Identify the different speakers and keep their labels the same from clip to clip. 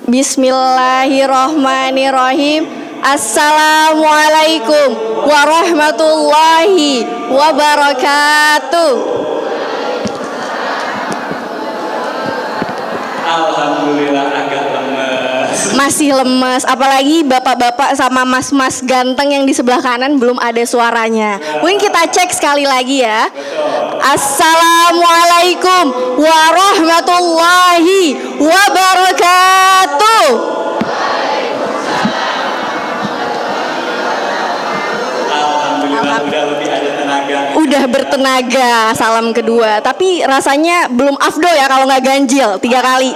Speaker 1: Bismillahirrahmanirrahim. Assalamualaikum warahmatullahi wabarakatuh.
Speaker 2: Alhamdulillah agak lemes.
Speaker 1: Masih lemes, apalagi bapak-bapak sama mas-mas ganteng yang di sebelah kanan belum ada suaranya. Mungkin kita cek sekali lagi ya. Assalamualaikum warahmatullahi wabarakatuh.
Speaker 2: Alhamdulillah udah lebih ada tenaga.
Speaker 1: Udah bertenaga, salam kedua. Tapi rasanya belum afdol ya kalau nggak ganjil 3 kali.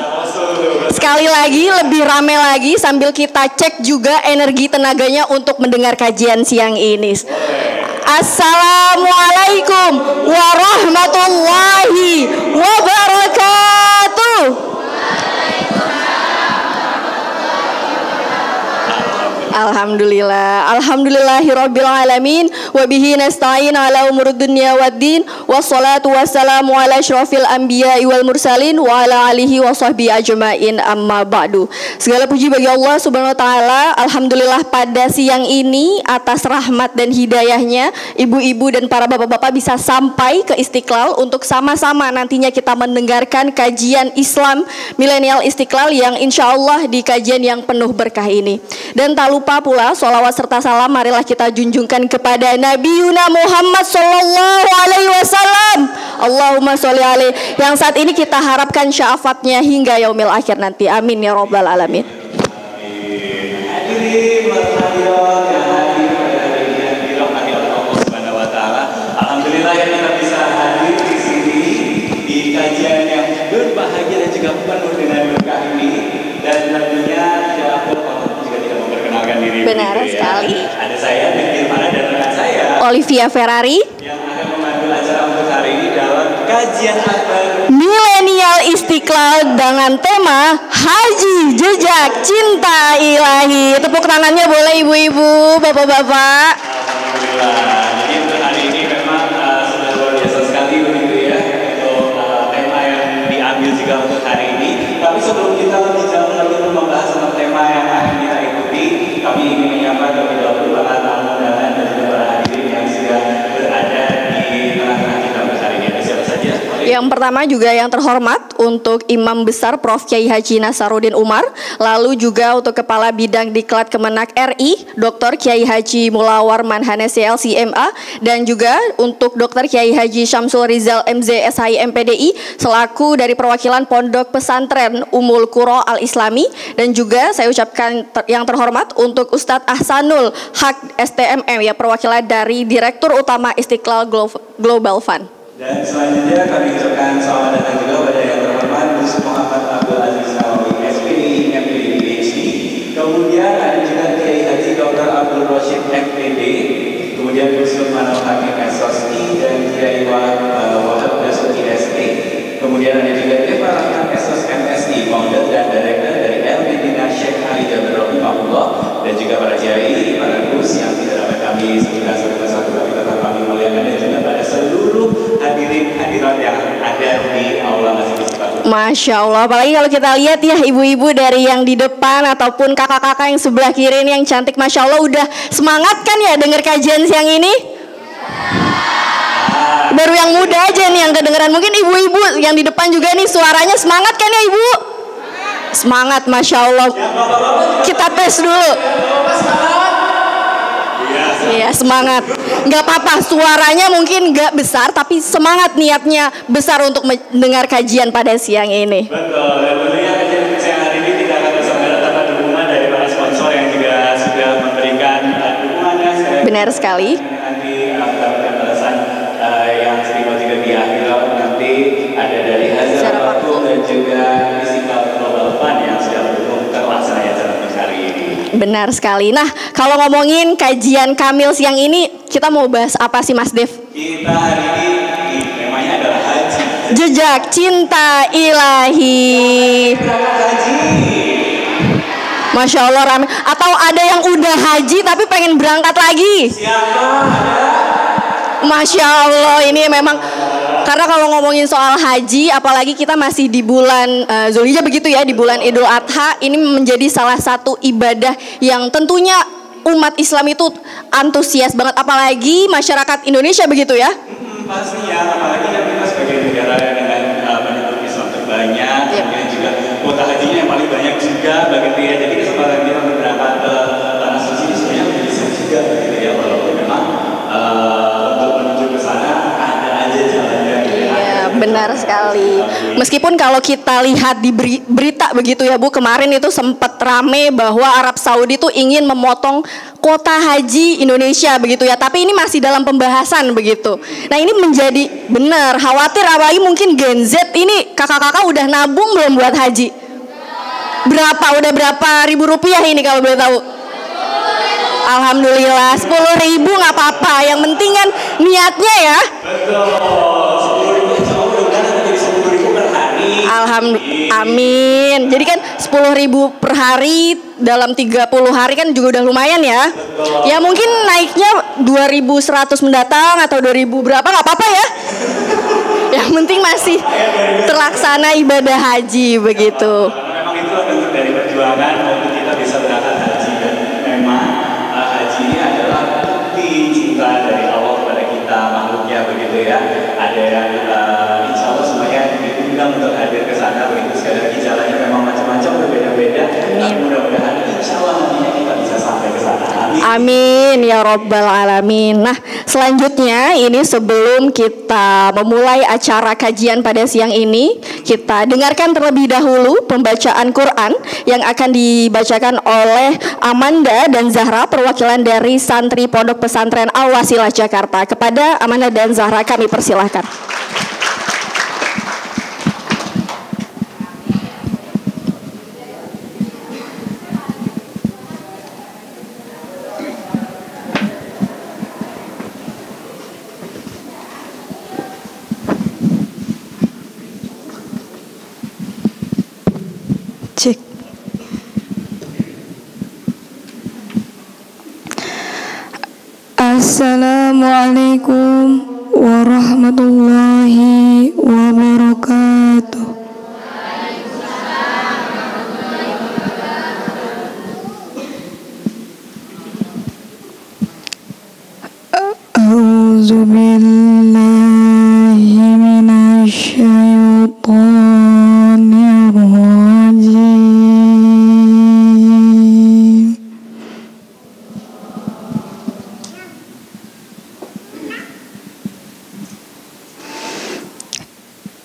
Speaker 1: Sekali lagi lebih rame lagi sambil kita cek juga energi tenaganya untuk mendengar kajian siang ini. Assalamualaikum warahmatullahi wabarakatuh. Alhamdulillah, alhamdulillahirabbil alamin wa bihi nasta'in ala umurud dunya waddin wassalatu wassalamu ala asyrafil anbiya'i wal mursalin wa ala alihi wa sahbihi ajma'in amma ba'du. Segala puji bagi Allah Subhanahu wa taala. Alhamdulillah pada siang ini atas rahmat dan hidayahnya ibu-ibu dan para bapak-bapak bisa sampai ke Istiqlal untuk sama-sama nantinya kita mendengarkan kajian Islam Milenial Istiqlal yang insyaallah di kajian yang penuh berkah ini. Dan tak lupa pula sholawat serta salam marilah kita junjungkan kepada Nabi Yuna Muhammad sallallahu alaihi wasallam. Allahumma sholli alaihi, yang saat ini kita harapkan syafaatnya hingga yaumil akhir nanti. Amin ya rabbal alamin.
Speaker 2: Alhamdulillah ya kita bisa hadir di sini di kajian yang berbahagia dan juga penuh dengan berkah ini, dan tentunya tidak jika tidak memperkenalkan diri.
Speaker 1: Benar sekali.
Speaker 2: Ya. Ada saya Fikir Mana dan rekan saya
Speaker 1: Olivia Ferrari
Speaker 2: yang akan memandu acara untuk hari ini dalam kajian
Speaker 1: Milenial Istiqlal dengan tema Haji Jejak Cinta Ilahi. Tepuk tangannya boleh ibu-ibu, bapak-bapak.
Speaker 2: Alhamdulillah. Jadi untuk hari ini memang sudah luar biasa sekali begitu ya untuk tema yang diambil juga untuk hari ini. Tapi sebelum kita lebih jauh lagi untuk membahas tentang tema yang akan kita ikuti, kami ingin menyapa terlebih dahulu para tamu undangan dan juga para hadirin yang sudah berada di tengah-tengah kita pada hari ini. Ada siapa saja?
Speaker 1: Yang pertama juga yang terhormat untuk Imam Besar Prof. Kiai Haji Nasaruddin Umar, lalu juga untuk Kepala Bidang Diklat Kemenak RI Dr. Kiai Haji Mulawar Manhanesi LCMA, dan juga untuk Dr. Kiai Haji Syamsul Rizal MZ SHI MPDI selaku dari perwakilan Pondok Pesantren Ummul Qura Al Islami, dan juga saya ucapkan yang terhormat untuk Ustadz Ahsanul Haq STMM ya, perwakilan dari Direktur Utama Istiqlal Global Fund.
Speaker 2: Dan selanjutnya kami ucapkan selamat datang juga pada yang terhormat Gus Muhammad Abdul Aziz Nawawi SPDI MPD PhD. Kemudian ada juga Kiai Haji Dr. Abdul Rashid MPD, kemudian Gus Manal Hakim SOSI dan Kiai Wahab Dasuki ST. Kemudian ada juga Eva Rahman SOS MSI, founder dan director dari LBDina Syekh Ali Jabir Rahimahullah, dan juga para kiai, para gus yang tidak dapat kami sebutkan satu-satu, tapi tetap kami muliakan, dan juga pada seluruh hadirin hadirat yang ada di aula Masjid Istiqlal.
Speaker 1: Masya Allah, apalagi kalau kita lihat ya ibu-ibu dari yang di depan ataupun kakak-kakak yang sebelah kiri ini yang cantik, Masya Allah udah semangat kan ya dengar kajian siang ini? Baru yang muda aja nih yang kedengeran, mungkin ibu-ibu yang di depan juga nih suaranya semangat kan ya ibu? Semangat, Masya Allah. Kita tes dulu. Iya, semangat. Nggak apa-apa, suaranya mungkin nggak besar, tapi semangat niatnya besar untuk mendengar kajian pada siang ini.
Speaker 2: Betul, dan tentunya kajian siang hari ini tidak akan bersambung tanpa dukungan dari para sponsor yang juga sudah memberikan dukungannya.
Speaker 1: Benar sekali.
Speaker 2: Nanti mendapatkan balasan yang sering juga di akhir nanti ada dari Hazar Fatul dan juga Istiqlal Global Fund yang sudah mendukung terlaksana acara hari ini.
Speaker 1: Benar sekali. Nah, kalau ngomongin kajian Kamil siang ini, kita mau bahas apa sih Mas Dev?
Speaker 2: Kita hari ini temanya adalah haji.
Speaker 1: Jejak Cinta Ilahi. Masya Allah rame. Atau ada yang udah haji tapi pengen berangkat lagi?
Speaker 2: Siapa?
Speaker 1: Masya Allah, ini memang Karena kalau ngomongin soal haji, apalagi kita masih di bulan Zulhijjah begitu ya, di bulan Idul Adha, ini menjadi salah satu ibadah yang tentunya umat Islam itu antusias banget, apalagi masyarakat Indonesia begitu ya.
Speaker 2: Pasti ya, apalagi kan kita sebagai negara dengan penduduk Islam terbanyak, kemudian juga kuota hajinya yang paling banyak juga begitu ya. Jadi kesempatan kita berangkat ke tanah suci ini sebenarnya menjadi seru juga begitu ya, walaupun memang untuk menuju ke sana ada aja jalannya gitu ya.
Speaker 1: Iya, benar sekali. Meskipun kalau kita lihat di berita begitu ya Bu, kemarin itu sempat rame bahwa Arab Saudi itu ingin memotong kuota haji Indonesia begitu ya, tapi ini masih dalam pembahasan begitu. Nah ini menjadi benar khawatir, apalagi mungkin Gen Z ini, kakak-kakak udah nabung belum buat haji? Udah berapa ribu rupiah ini kalau boleh tahu? Alhamdulillah 10.000 nggak apa-apa, yang penting kan niatnya ya.
Speaker 2: Betul, 10.000 insya Allah mudah-mudahan nanti jadi 10.000 per hari.
Speaker 1: Alhamdulillah, amin. Jadi kan 10.000 per hari dalam 30 hari kan juga udah lumayan ya. Ya mungkin naiknya 2.100 mendatang atau 2.000 berapa nggak apa-apa ya. Yang penting masih terlaksana ibadah haji begitu.
Speaker 2: Memang itulah bentuk dari perjuangan untuk kita bisa berangkat haji. Dan memang haji ini adalah bukti cinta dari Allah kepada kita makhluknya begitu ya. Ada yang insya Allah semuanya diundang untuk hadir ke sana begitu. Sekali lagi jalannya memang macam-macam berbeda-beda. Tapi mudah-mudahan insya Allah nantinya kita bisa sampai ke sana.
Speaker 1: Amin ya Rabbal Alamin. Nah selanjutnya ini sebelum kita memulai acara kajian pada siang ini, kita dengarkan terlebih dahulu pembacaan Quran yang akan dibacakan oleh Amanda dan Zahra, perwakilan dari santri Pondok Pesantren Al-Wasilah Jakarta. Kepada Amanda dan Zahra kami persilahkan. Cek. Assalamualaikum warahmatullahi wabarakatuh. A'udzu billahi minasy syaithanir rajim.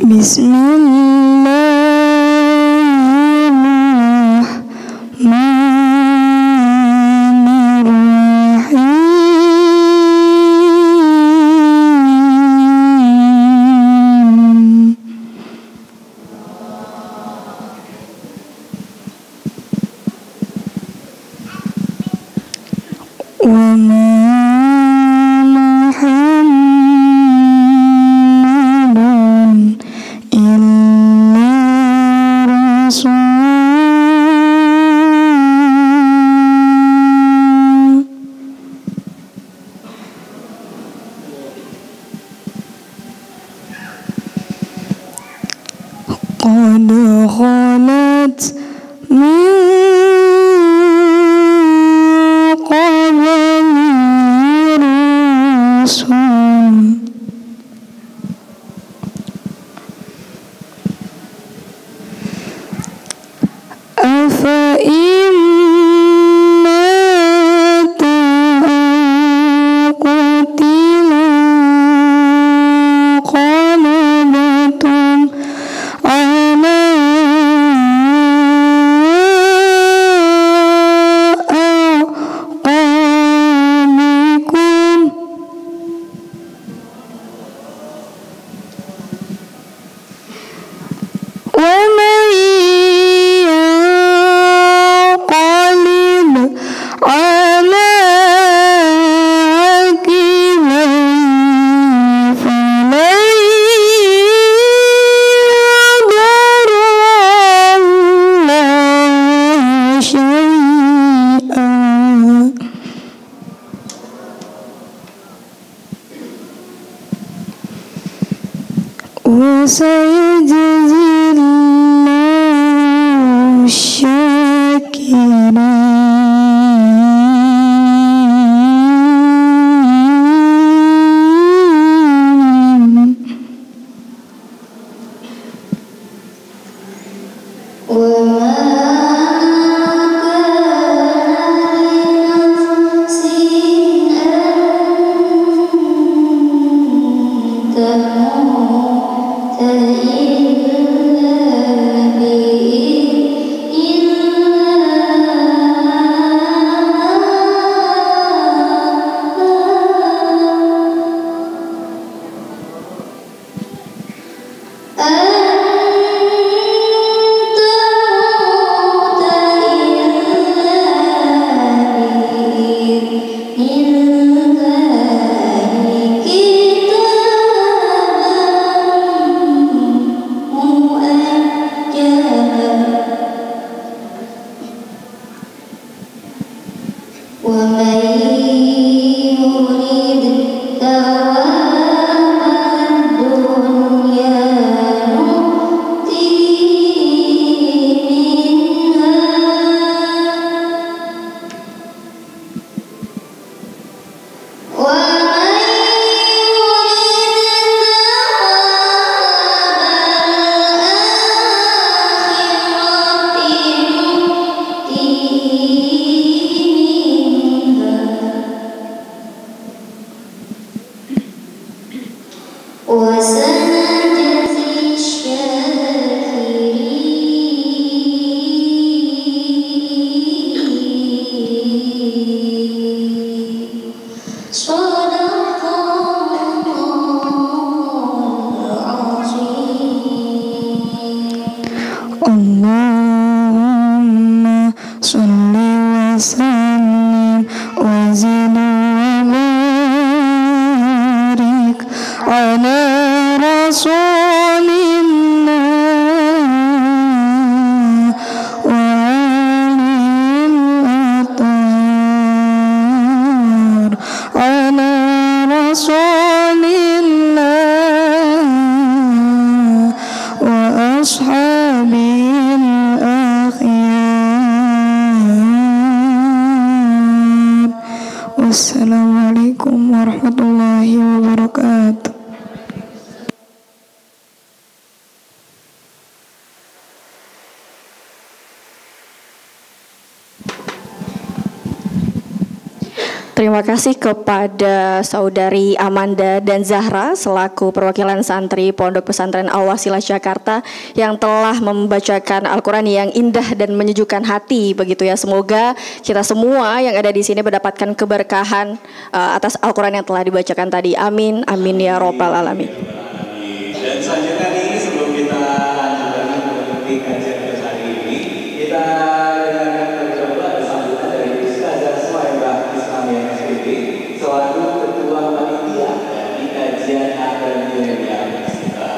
Speaker 1: Bismillahirrahmanirrahim. Wa ma Muhammadun illa rasul qad khalat min qablihi rusul afa in mata qutila qalabtum ala aqabikum wa man
Speaker 3: وسيجزي الله الشاكرين. Allahumma salli wa sallim wa zid wa barik ala rasulillah wa alil athar ala rasulillah wa ashabil akhyar. Wassalamualaikum warahmatullahi wabarakatuh.
Speaker 1: Terima kasih kepada Saudari Amanda dan Zahra selaku perwakilan santri Pondok Pesantren Al-Wasilah Jakarta yang telah membacakan Al-Quran yang indah dan menyejukkan hati begitu ya. Semoga kita semua yang ada di sini mendapatkan keberkahan atas Al-Quran yang telah dibacakan tadi. Amin, amin ya robbal alamin.
Speaker 2: Dan selanjutnya nih sebelum kita lanjutkan mengikuti kajian kita hari ini, kita dengarkan tercoba ada sambutan dari Ustazah Suhaibah Islamiyah SPB selaku Ketua Panitia di kajian akhir milenial kita.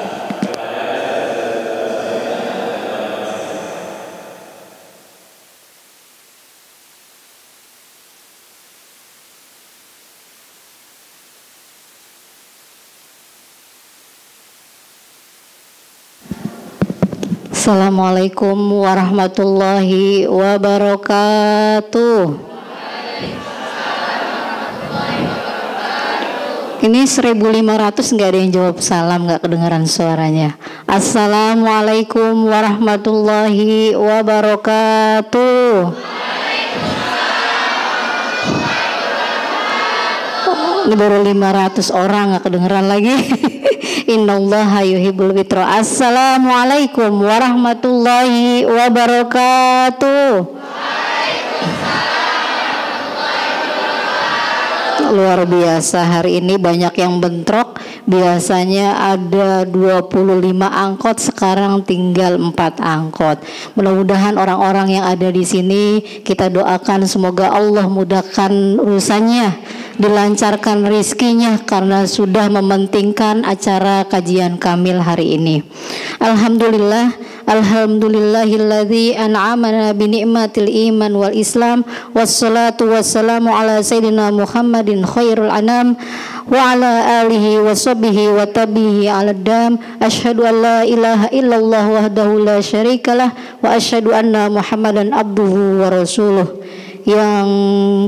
Speaker 3: Assalamualaikum warahmatullahi wabarakatuh. Ini 1500 nggak ada yang jawab salam, nggak kedengaran suaranya. Assalamualaikum warahmatullahi wabarakatuh. Ini baru 500 orang, nggak kedengeran lagi. Innallaha yuhibbul fitra. Assalamualaikum warahmatullahi wabarakatuh. Luar biasa, hari ini banyak yang bentrok. Biasanya ada 25 angkot, sekarang tinggal 4 angkot. Mudah-mudahan orang-orang yang ada di sini, kita doakan semoga Allah mudahkan urusannya, dilancarkan rizkinya karena sudah mementingkan acara kajian kamil hari ini. Alhamdulillah, Alhamdulillahilladzi an'amana bi ni'matil iman wal islam. Wassalatu wassalamu ala sayyidina Muhammadin khairul anam wa ala alihi wa sahbihi wa tabihi ala dam. Asyhadu an la ilaha illallah wahdahu la syarikalah wa asyhadu anna Muhammadan abduhu wa rasuluh. Yang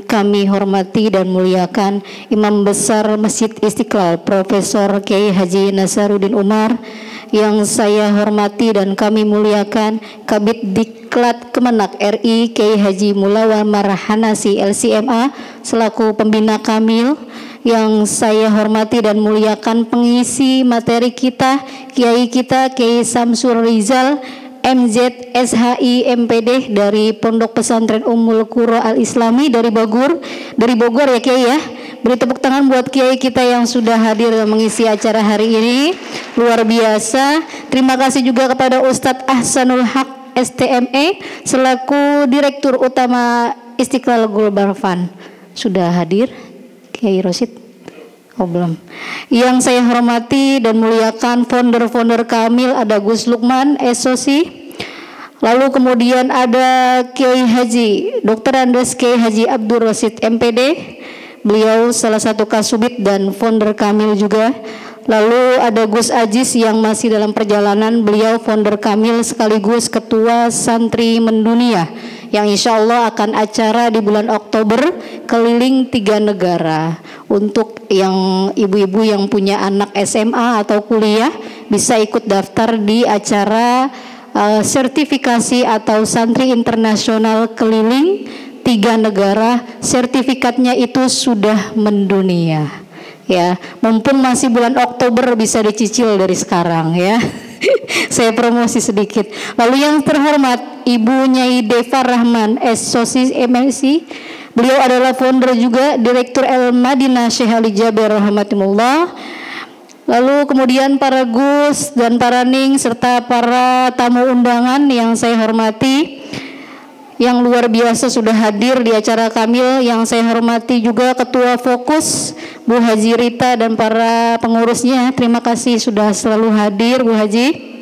Speaker 3: kami hormati dan muliakan Imam Besar Masjid Istiqlal Profesor Kiai Haji Nasaruddin Umar, yang saya hormati dan kami muliakan Kabid Diklat Kemenak RI Kiai Haji Mulawar Marhanasi LCMA selaku pembina Kamil, yang saya hormati dan muliakan pengisi materi kita Kiai Samsul Rizal MZ SHI MPD dari Pondok Pesantren Ummul Qura Al Islami dari Bogor ya Kiai ya. Beri tepuk tangan buat Kiai kita yang sudah hadir dan mengisi acara hari ini, luar biasa. Terima kasih juga kepada Ustadz Ahsanul Haq STME selaku Direktur Utama Istiqlal Global Fund. Sudah hadir Kiai Rosid? Oh belum. Yang saya hormati dan muliakan founder Kamil, ada Gus Lukman Esosi. Lalu kemudian ada Kiai Haji Dr. Andes Kiai Haji Abdul Rosid MPD. Beliau salah satu kasubit dan founder Kamil juga. Lalu ada Gus Ajis yang masih dalam perjalanan, beliau founder Kamil sekaligus ketua Santri Mendunia, yang insya Allah akan acara di bulan Oktober keliling 3 negara. Untuk yang ibu-ibu yang punya anak SMA atau kuliah bisa ikut daftar di acara sertifikasi atau santri internasional keliling 3 negara. Sertifikatnya itu sudah mendunia. Ya, mumpung masih bulan Oktober bisa dicicil dari sekarang ya. Saya promosi sedikit. Lalu yang terhormat Ibu Nyai Deva Rahman Sosis MLC. Beliau adalah founder juga Direktur El Madinah Syekh Ali Jaber rahmatullah. Lalu kemudian para Gus dan para Ning serta para tamu undangan yang saya hormati, yang luar biasa sudah hadir di acara Kamil, yang saya hormati juga Ketua Fokus Bu Haji Rita dan para pengurusnya. Terima kasih sudah selalu hadir Bu Haji.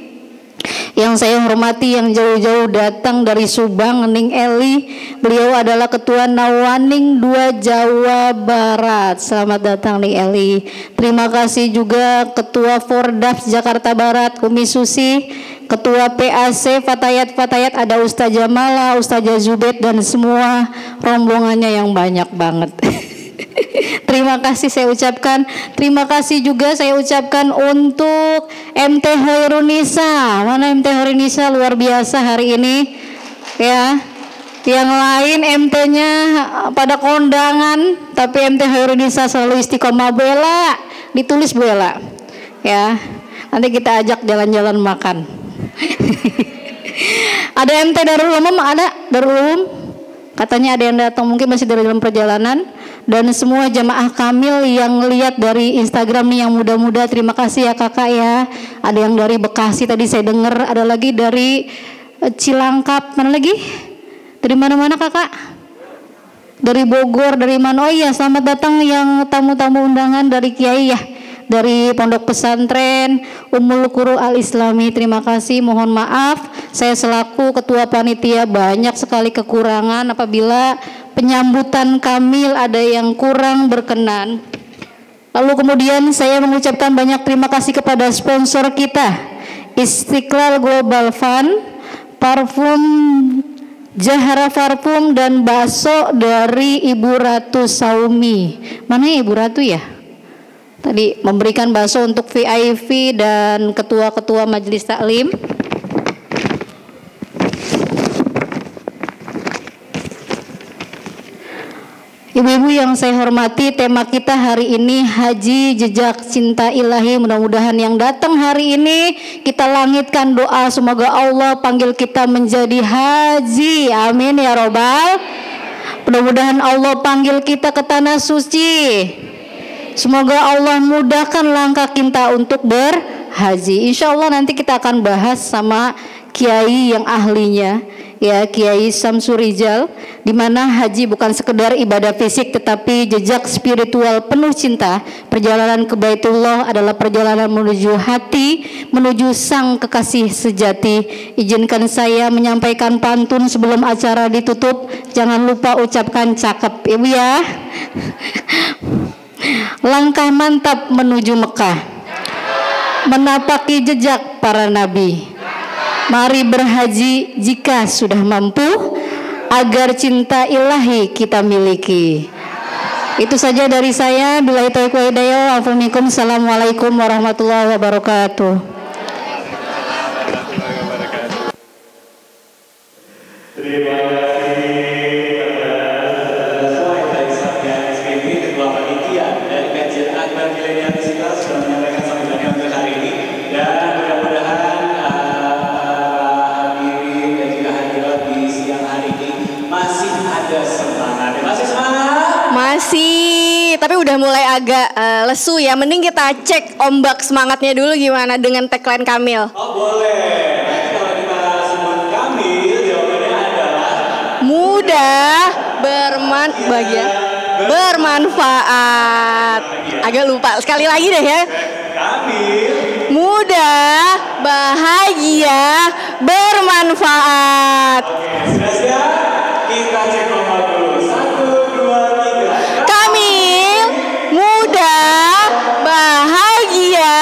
Speaker 3: Yang saya hormati yang jauh-jauh datang dari Subang, Ning Eli. Beliau adalah Ketua Nawaning 2 Jawa Barat. Selamat datang Ning Eli. Terima kasih juga Ketua Fordaf Jakarta Barat Umi Susi. Ketua PAC Fatayat ada Ustazah Mala, Ustazah Zubed dan semua rombongannya yang banyak banget. Terima kasih saya ucapkan. Terima kasih juga saya ucapkan untuk MT Hoirunisa. Mana MT Hoirunisa luar biasa hari ini ya. Yang lain MT-nya pada kondangan, tapi MT Hoirunisa selalu istiqomah. Bela, ditulis Bela ya. Nanti kita ajak jalan-jalan makan. Ada MT Darul Umum, ada Darul Umum. Katanya ada yang datang, mungkin masih dalam perjalanan. Dan semua jamaah Kamil yang lihat dari Instagram nih yang muda-muda, terima kasih ya kakak ya. Ada yang dari Bekasi tadi saya dengar, ada lagi dari Cilangkap, mana lagi? Dari mana-mana kakak? Dari Bogor, dari mana? Oh iya, selamat datang yang tamu-tamu undangan dari Kiai ya. Dari Pondok Pesantren Ummul Qura Al Islami. Terima kasih, mohon maaf saya selaku ketua panitia banyak sekali kekurangan apabila penyambutan Kamil ada yang kurang berkenan. Lalu kemudian saya mengucapkan banyak terima kasih kepada sponsor kita, Istiqlal Global Fund, parfum Jahara Parfum dan bakso dari Ibu Ratu Saumi. Mana ya Ibu Ratu ya? Tadi memberikan bakso untuk VIP dan ketua-ketua majelis taklim. Ibu-ibu yang saya hormati, tema kita hari ini Haji Jejak Cinta Ilahi. Mudah-mudahan yang datang hari ini kita langitkan doa semoga Allah panggil kita menjadi haji. Amin ya robbal. Mudah-mudahan Allah panggil kita ke tanah suci. Semoga Allah mudahkan langkah kita untuk berhaji. Insya Allah nanti kita akan bahas sama kiai yang ahlinya. ya Kiai Samsur Rijal, di mana haji bukan sekedar ibadah fisik tetapi jejak spiritual penuh cinta. Perjalanan ke Baitullah adalah perjalanan menuju hati, menuju sang kekasih sejati. Izinkan saya menyampaikan pantun sebelum acara ditutup. Jangan lupa ucapkan cakep, Ibu ya. Langkah mantap menuju Mekah, menapaki jejak para nabi. Mari berhaji jika sudah mampu, agar cinta ilahi kita miliki. Itu saja dari saya. Billahi taufiq wal hidayah. Assalamualaikum warahmatullahi wabarakatuh.
Speaker 2: Terima kasih kepada semua yang saya SPB, Ketua Panitia dari Kajian Akbar Milenial Digital sudah menyampaikan sambutannya untuk hari ini, dan mudah-mudahan hadirin dan juga hadirat di siang hari ini masih ada semangat. Masih semangat?
Speaker 1: Masih, tapi udah mulai agak lesu ya. Mending kita cek ombak semangatnya dulu gimana dengan tagline Kamil.
Speaker 2: Oh boleh. Nanti kalau kita sebut Kamil, jawabannya adalah
Speaker 1: Mudah, bermanfaat. Agak lupa, sekali lagi deh ya.
Speaker 2: Kamil.
Speaker 1: Mudah, bahagia, bermanfaat.
Speaker 2: Oke, sudah siap? Kita cek ombak dulu. 1, 2, 3.
Speaker 1: Kamil, mudah, bahagia,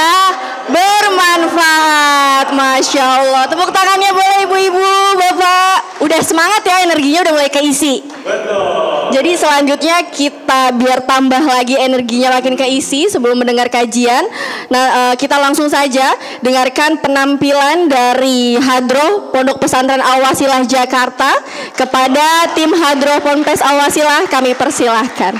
Speaker 1: bermanfaat. Masya Allah. Tepuk tangannya boleh ibu-ibu, bapak. Udah semangat ya, energinya udah mulai keisi.
Speaker 2: Betul.
Speaker 1: Jadi selanjutnya kita biar tambah lagi energinya makin keisi sebelum mendengar kajian. Nah, kita langsung saja dengarkan penampilan dari Hadroh Pondok Pesantren Al-Wasilah Jakarta. Kepada tim Hadroh Ponpes Al-Wasilah kami persilahkan.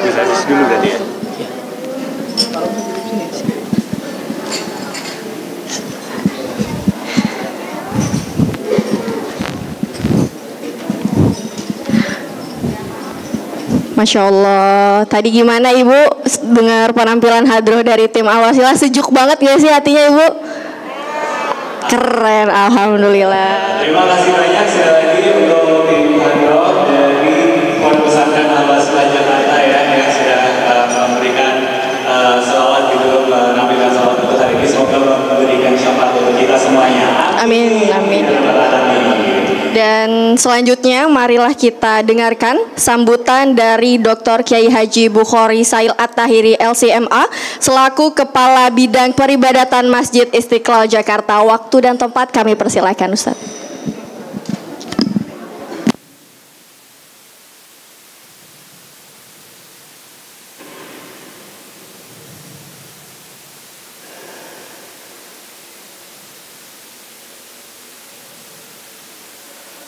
Speaker 2: Bisa dulu tadi ya.
Speaker 1: Masya Allah, tadi gimana Ibu dengar penampilan hadroh dari tim Al-Wasilah? Sejuk banget gak sih hatinya Ibu? Keren, Alhamdulillah.
Speaker 2: Terima kasih banyak sekali lagi untuk tim hadroh dari Pondok Pesantren Al-Wasilah Jakarta ya, yang sudah memberikan salawat gitu, menampilkan salawat untuk hari ini. Semoga memberikan syafaat untuk kita semuanya.
Speaker 1: Amin, amin. Dan selanjutnya marilah kita dengarkan sambutan dari Dr. Kiai Haji Bukhari Sail At-Tahiri LCMA selaku Kepala Bidang Peribadatan Masjid Istiqlal Jakarta. Waktu dan tempat kami persilakan Ustaz.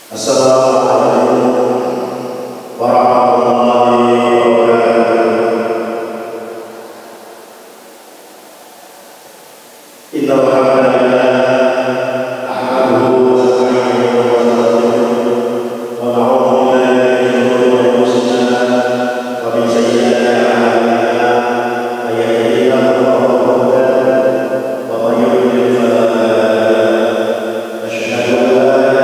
Speaker 4: Assalamualaikum warahmatullahi wabarakatuh. Innal hamdalillah nahmaduhu wa nasta'inuhu wa nastaghfiruh wa na'udzu billahi min shururi anfusina wa min sayyiati a'malina may yahdihillahu fa huwa al-muhtadi wa may yudlil fala hadiya lahu. Asyhadu an la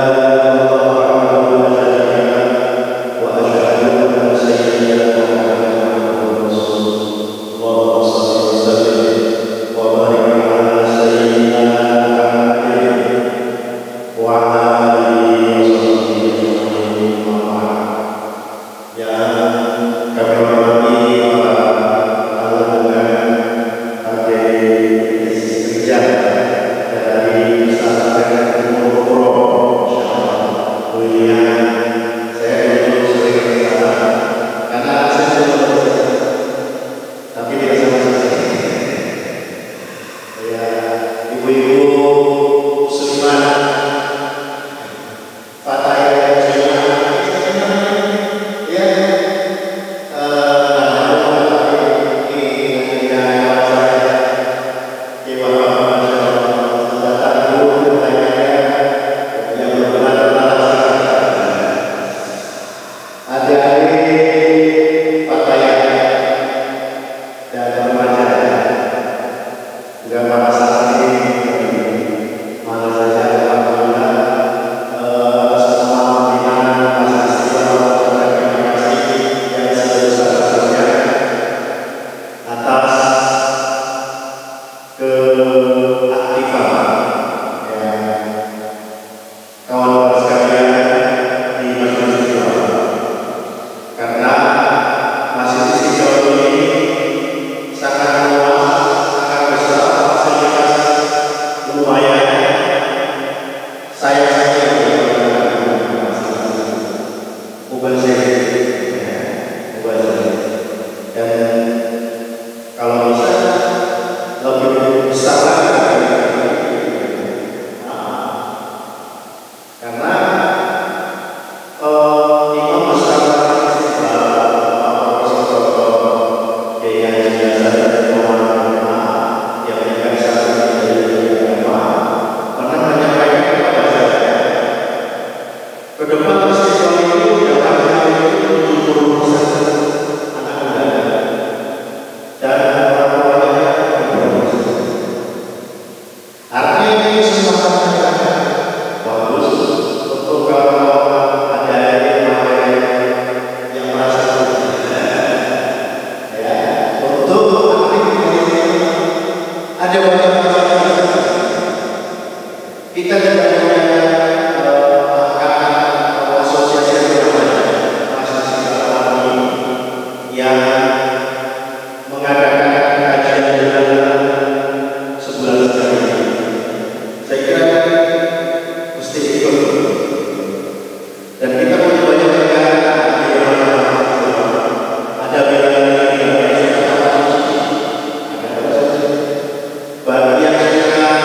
Speaker 5: Bagi yang suka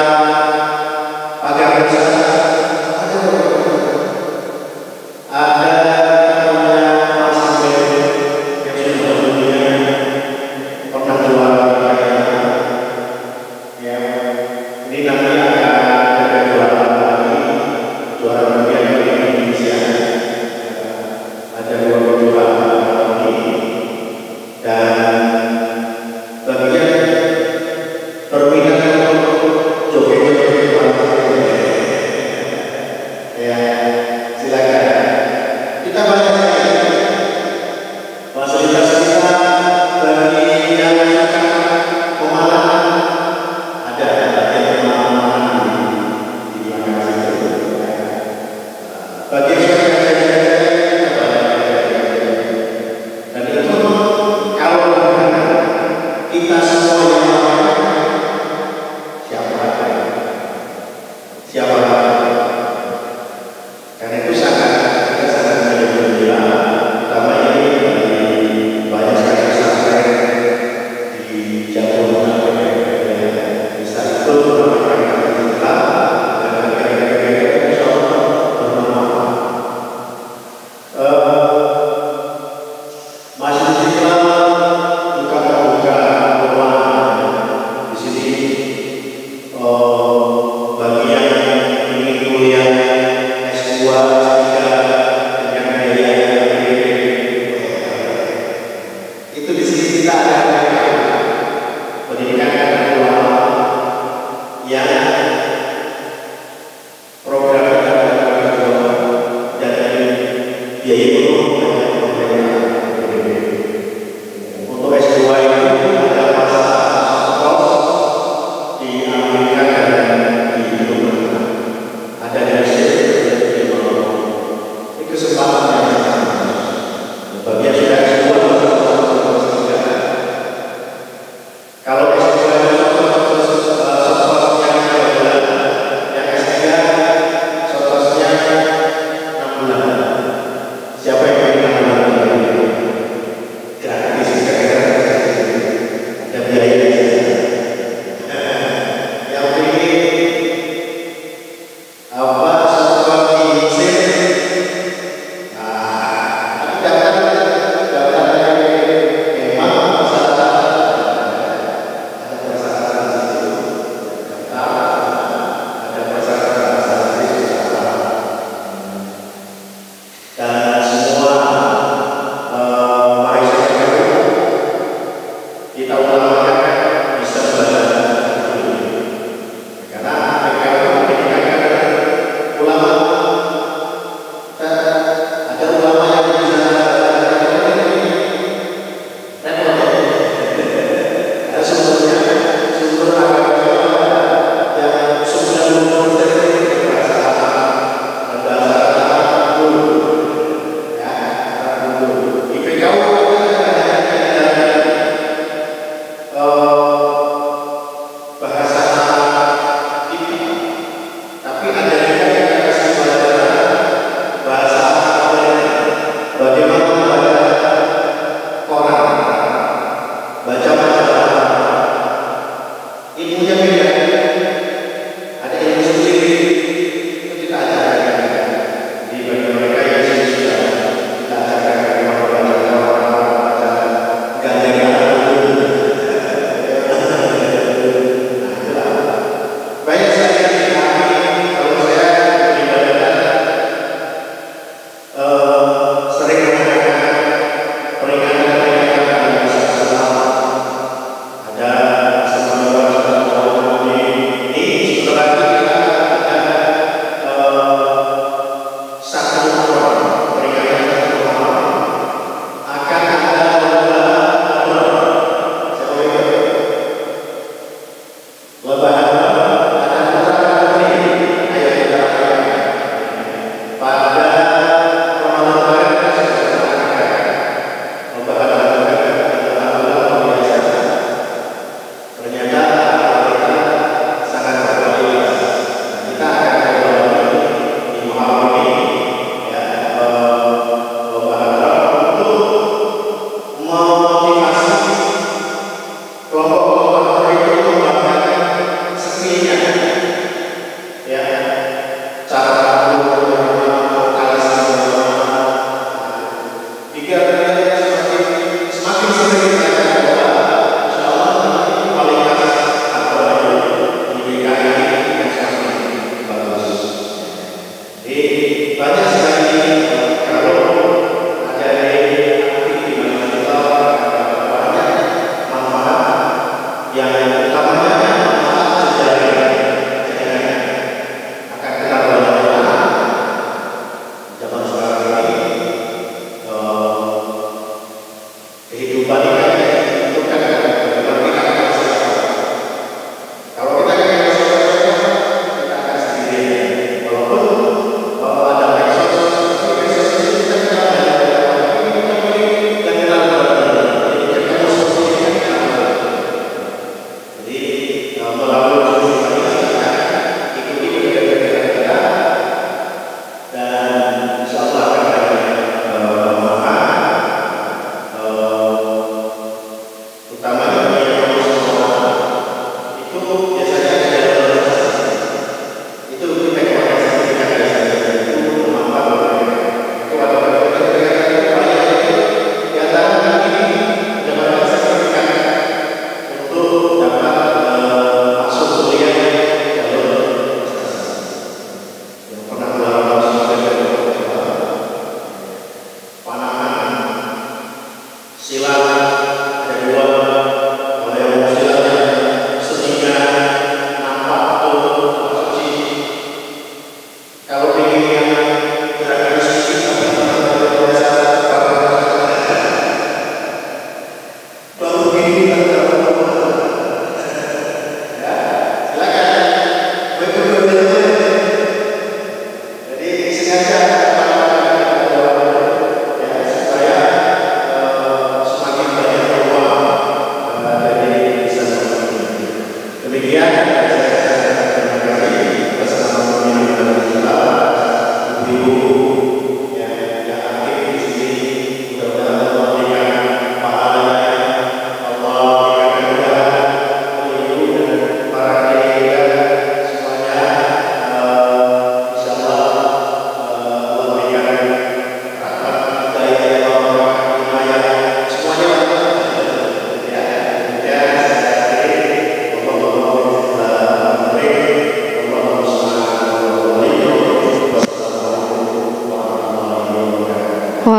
Speaker 5: pakai
Speaker 4: siapa. Karena itu kita sangat bergembira, terutama ini bagi banyak sekali pesantren di Jabodetabek. Bisa itu melakukan kita dan mereka insya Allah bermanfaat. Masjid Istiqlal buka terbuka rumah di sini. Bagi yang ingin kuliah S2, S3 dengan biaya itu di sini kita ada pendidikan ulama yang program dan biaya itu untuk S2 itu ada masa kos di Amerika dan di Indonesia, ada dari sini ini kesempatan yang sama. Bagi yang sudah S2 kalau S2 yang S3 sotosnya 6 bulan. Siapa yang ingin 6 bulan? Gratis, ada biaya di sini. Yang ini apa seperti sini? Nah, daftar memang masalah ada persyaratan di situ. Ada persyaratan di situ. Dan semua mari kita utamakan bisa belajar karena mereka pendidikan ulama, ada ulama yang bisa ada sumber agama yang sudah bahasa tapi ada juga yang kasih pelajaran bahasa bagaimana membaca koran, baca majalah, ilmunya beda, ada ilmu sendiri itu kita ajarkan di bagi mereka yang sudah kita ajarkan bagaimana membaca gandengan. Banyak sekali kalau saya beribadah sering mengadakan peringatan yang bisa selamat. Ada sebuah ini setelah kita ada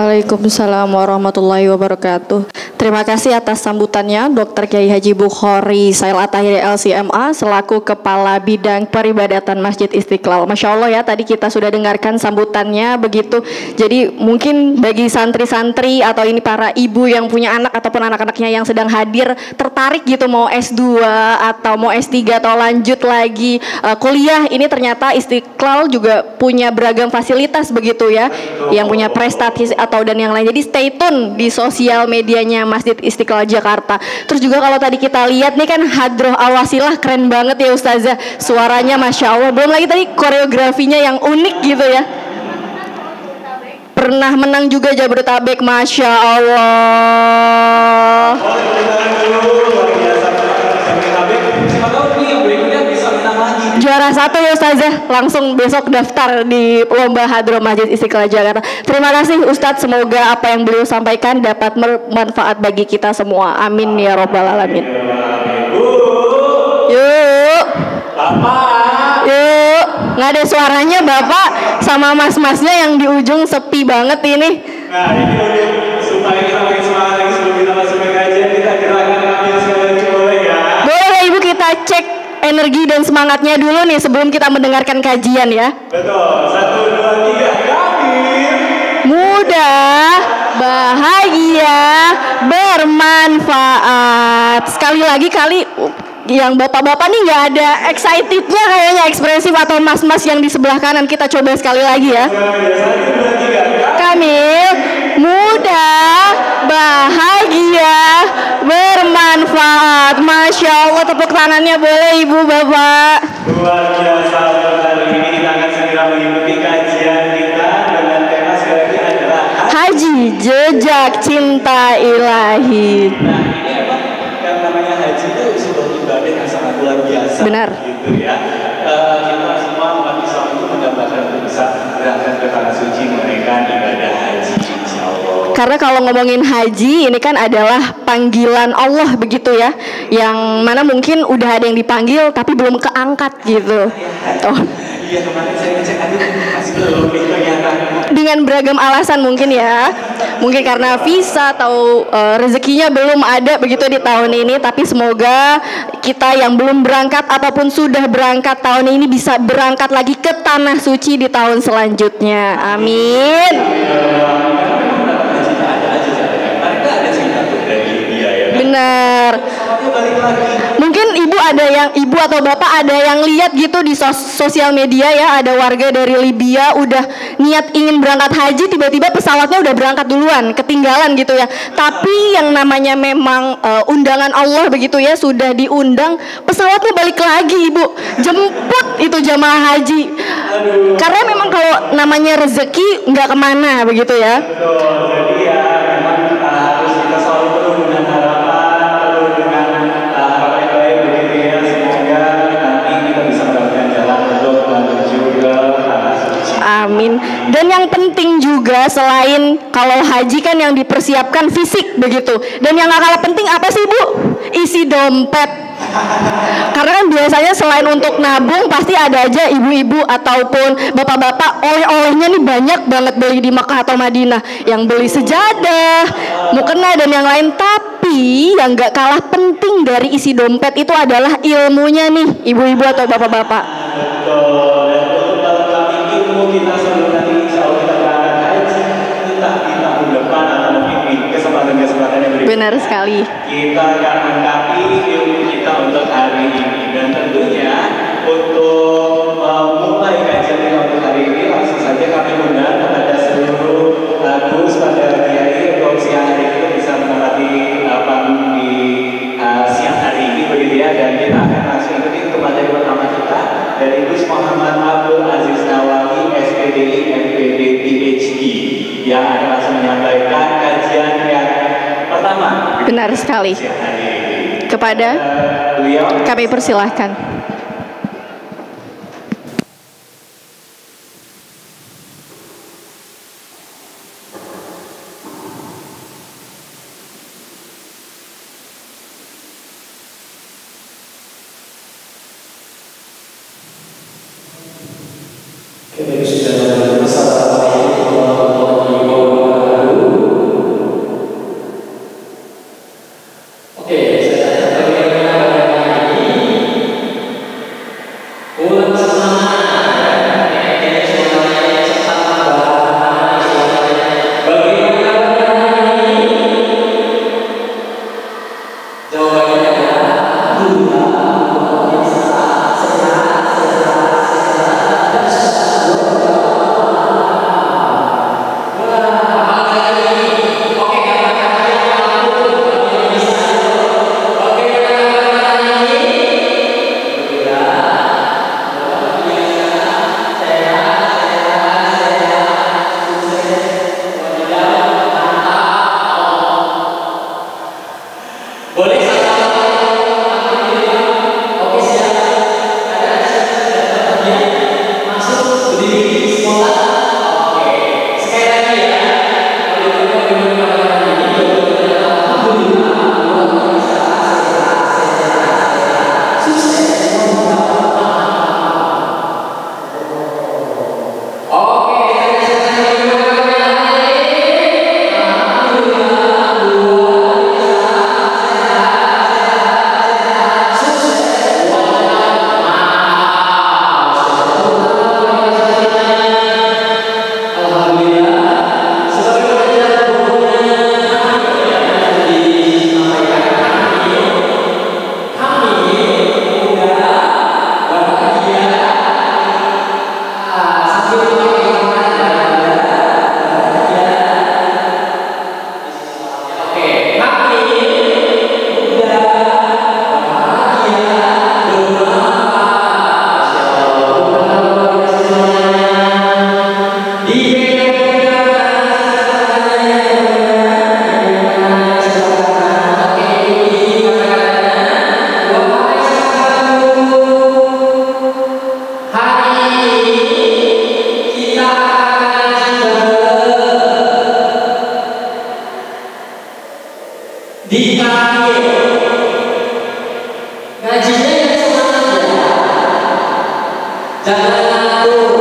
Speaker 1: Waalaikumsalam warahmatullahi wabarakatuh. Terima kasih atas sambutannya Dr. Kiai Haji Bukhari Sail At-Tahiri LCMA selaku Kepala Bidang Peribadatan Masjid Istiqlal. Masya Allah ya, tadi kita sudah dengarkan sambutannya begitu. Jadi mungkin bagi santri-santri atau ini para ibu yang punya anak ataupun anak-anaknya yang sedang hadir tertarik gitu mau S2 atau mau S3 atau lanjut lagi kuliah, ini ternyata Istiqlal juga punya beragam fasilitas begitu ya, yang punya prestasi atau dan yang lain. Jadi stay tune di sosial medianya Masjid Istiqlal Jakarta. Terus juga kalau tadi kita lihat nih kan Hadroh Al-Wasilah keren banget ya Ustazah, suaranya Masya Allah. Belum lagi tadi koreografinya yang unik gitu ya. Pernah menang juga Jabodetabek, Masya Allah. Juara 1 ya Ustazah, langsung besok daftar di lomba Hadroh Masjid Istiqlal Jakarta. Terima kasih Ustadz, semoga apa yang beliau sampaikan dapat bermanfaat bagi kita semua. Amin ya robbal alamin. Yuk Bapak, yuk, nggak ada suaranya Bapak sama mas-masnya yang di ujung sepi banget ini.
Speaker 2: Nah ini supaya kita makin semangat lagi sebelum kita masuk ke kajian, kita gerakan ambil sekali boleh ya?
Speaker 1: Boleh Ibu, kita cek energi dan semangatnya dulu nih sebelum kita mendengarkan kajian ya.
Speaker 2: Betul, 1, 2, 3, Kamil.
Speaker 1: Mudah, bahagia, bermanfaat. Sekali lagi kali yang bapak-bapak nih nggak ada excitednya kayaknya, ekspresif atau mas-mas yang di sebelah kanan. Kita coba sekali lagi ya.
Speaker 2: 1, 2, 3,
Speaker 1: Kamil, mudah, bahagia, bermanfaat. Masya Allah, tepuk tangannya boleh Ibu Bapak.
Speaker 2: Luar biasa, hari ini kita akan segera mengikuti kajian kita dengan tema sekali lagi adalah
Speaker 1: Haji, jejak cinta ilahi.
Speaker 2: Nah ini apa yang namanya haji itu sebuah ibadah yang sangat luar biasa.
Speaker 1: Benar.
Speaker 2: Gitu ya. Kita semua umat Islam itu mendapatkan untuk bisa berangkat ke tanah suci menunaikan ibadah haji. Insya Allah.
Speaker 1: Karena kalau ngomongin haji ini kan adalah panggilan Allah begitu ya, yang mana mungkin udah ada yang dipanggil tapi belum keangkat gitu. Tuh.
Speaker 2: Iya kemarin saya ngecek, aduh masih belum nih ternyata.
Speaker 1: Dengan beragam alasan mungkin ya, mungkin karena visa atau rezekinya belum ada begitu di tahun ini. Tapi semoga kita yang belum berangkat ataupun sudah berangkat tahun ini bisa berangkat lagi ke tanah suci di tahun selanjutnya. Amin. Benar. Mungkin ibu ada yang ibu atau bapak ada yang lihat gitu di sosial media ya, ada warga dari Libya udah niat ingin berangkat haji, tiba-tiba pesawatnya udah berangkat duluan, ketinggalan gitu ya. Tapi yang namanya memang undangan Allah begitu ya, sudah diundang, pesawatnya balik lagi Ibu, jemput itu jamaah haji. Karena memang kalau namanya rezeki nggak kemana begitu ya.
Speaker 2: Betul, jadi ya memang harus kita selalu penuh dengan harapan, penuh dengan harapan yang baik begitu ya. Semoga nanti kita bisa mendapatkan jalan untuk menuju ke tanah suci.
Speaker 1: Amin. Dan yang penting juga selain kalau haji kan yang dipersiapkan fisik begitu. Dan yang gak kalah penting apa sih Bu? Isi dompet. Karena kan biasanya selain untuk nabung pasti ada aja ibu-ibu ataupun bapak-bapak oleh-olehnya nih banyak banget beli di Makkah atau Madinah. Yang beli sejadah, mukena dan yang lain. Tapi yang gak kalah penting dari isi dompet itu adalah ilmunya nih ibu-ibu atau bapak-bapak.
Speaker 2: Betul, dan untuk melengkapi ilmu kita sebelum nanti insya Allah kita berangkat haji, entah di tahun depan atau mungkin di kesempatan-kesempatan yang berikutnya.
Speaker 1: Benar sekali.
Speaker 2: Kita akan melengkapi ilmu kita untuk hari ini, dan tentunya untuk memulai kajian kita untuk hari ini langsung saja kami undang kepada seluruh Gus pada Kiai untuk siang hari ini bisa menempati panggung di siang hari ini begitu ya, dan kita akan langsung ikuti untuk materi pertama kita dari Gus Muhammad Abdul Aziz Nawawi SPDI MPD PhD yang akan langsung menyampaikan kajian yang pertama.
Speaker 1: Benar sekali. Kepada kami persilahkan.
Speaker 4: Assalamualaikum warahmatullahi wabarakatuh.
Speaker 5: Tangannya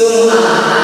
Speaker 5: Tiga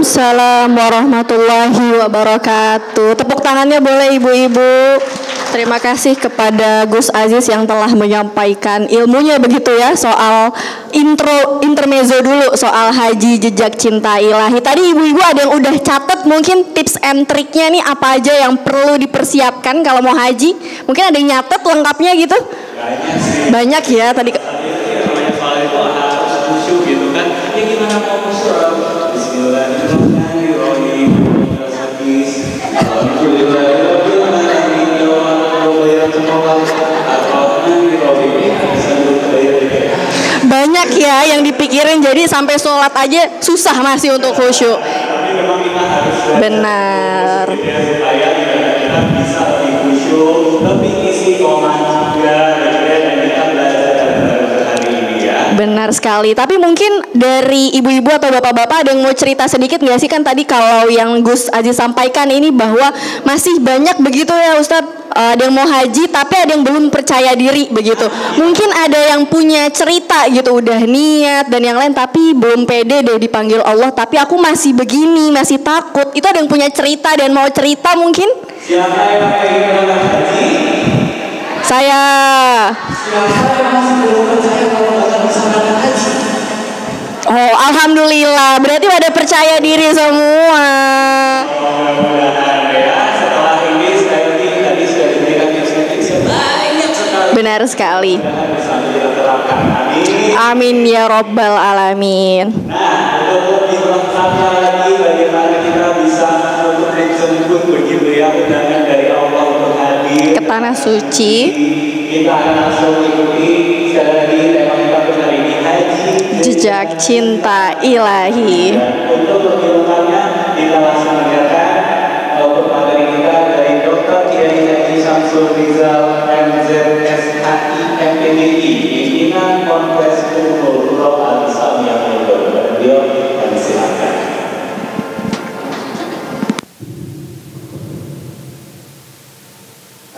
Speaker 1: Waalaikumsalam warahmatullahi wabarakatuh. Tepuk tangannya boleh ibu-ibu. Terima kasih kepada Gus Aziz yang telah menyampaikan ilmunya begitu ya, soal intermezzo dulu soal haji jejak cinta ilahi. Tadi ibu-ibu ada yang udah catat mungkin tips and triknya nih apa aja yang perlu dipersiapkan kalau mau haji. Mungkin ada yang nyatet lengkapnya gitu. Banyak ya tadi.
Speaker 2: Soal itu harus khusyuk gitu kan. Ya gimana mau khusyuk? Bismillahirrahmanirrahim.
Speaker 1: Banyak ya yang dipikirin, jadi sampai sholat aja susah masih untuk khusyuk. Benar.
Speaker 2: Supaya kita bisa lebih khusyuk, lebih istiqomah juga, dan kita belajar hari ini ya.
Speaker 1: Benar sekali. Tapi mungkin dari ibu-ibu atau bapak-bapak ada yang mau cerita sedikit nggak sih? Kan tadi kalau yang Gus Aziz sampaikan ini bahwa masih banyak begitu ya Ustadz, ada yang mau haji tapi ada yang belum percaya diri begitu. Mungkin ada yang punya cerita gitu, udah niat dan yang lain tapi belum pede deh dipanggil Allah, tapi aku masih begini, masih takut. Itu ada yang punya cerita dan mau cerita mungkin?
Speaker 2: Siapa yang ingin haji?
Speaker 1: Saya.
Speaker 2: Siapa yang masih belum percaya kalau bakal bisa berangkat haji?
Speaker 1: Oh, alhamdulillah. Berarti pada percaya diri semua.
Speaker 2: Mudah-mudahan ya, setelah ini sekali lagi tadi sudah diberikan tips-tips banyak sekali.
Speaker 1: Benar sekali.
Speaker 2: Bisa kita terapkan. Amin.
Speaker 1: Amin ya robbal alamin.
Speaker 2: Nah, untuk lebih lengkapnya lagi bagaimana kita bisa untuk menjemput begitu ya undangan dari Allah untuk hadir
Speaker 1: Ke tanah suci.
Speaker 2: Kita akan langsung ikuti sekali lagi tema kita pada hari ini, haji
Speaker 1: Jejak cinta ilahi.
Speaker 2: Untuk lebih lengkapnya kita langsung dengarkan untuk materi kita dari Dr. Kiai Haji Syamsul Rizal MZSHI MPDI, pimpinan Kongres Umum Pro Al-Islam yang berada beliau, kami silakan.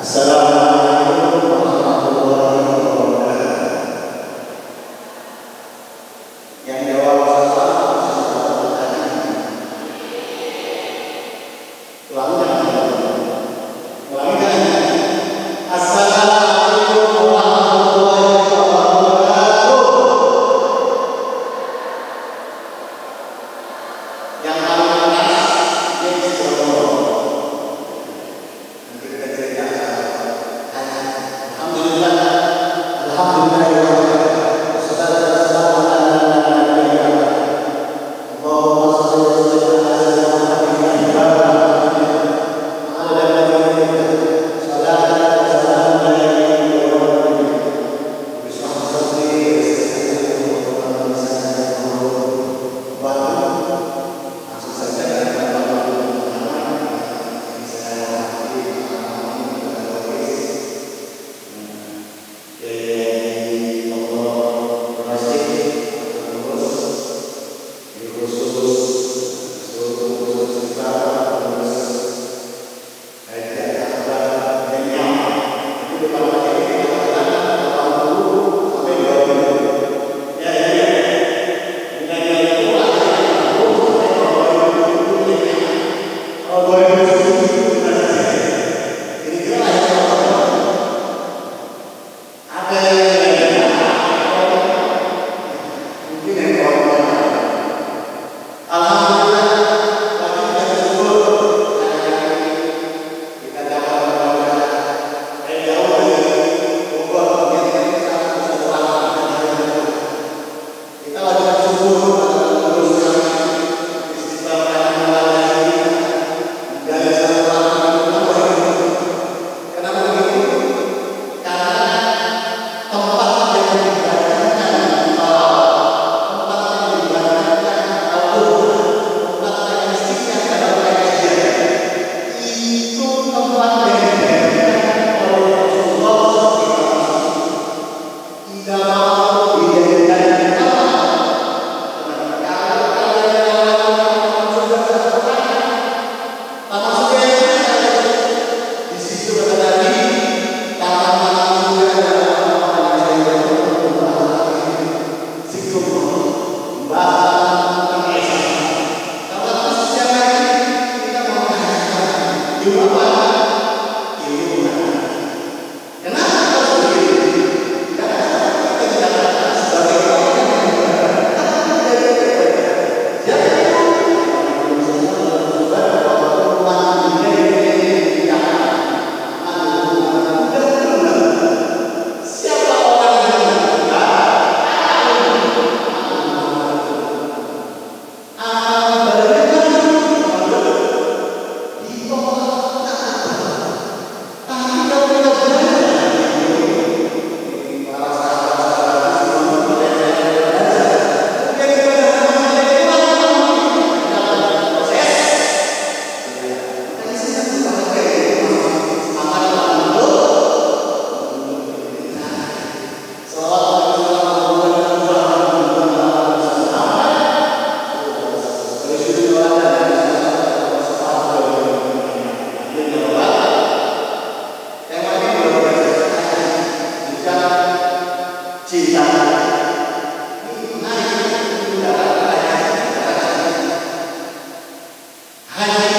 Speaker 4: Assalamualaikum warahmatullahi wabarakatuh. Yang jawab Assalamualaikum warahmatullahi wabarakatuh. Yang paling atas ini Alhamdulillah. Dan Selamat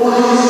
Speaker 4: Kalau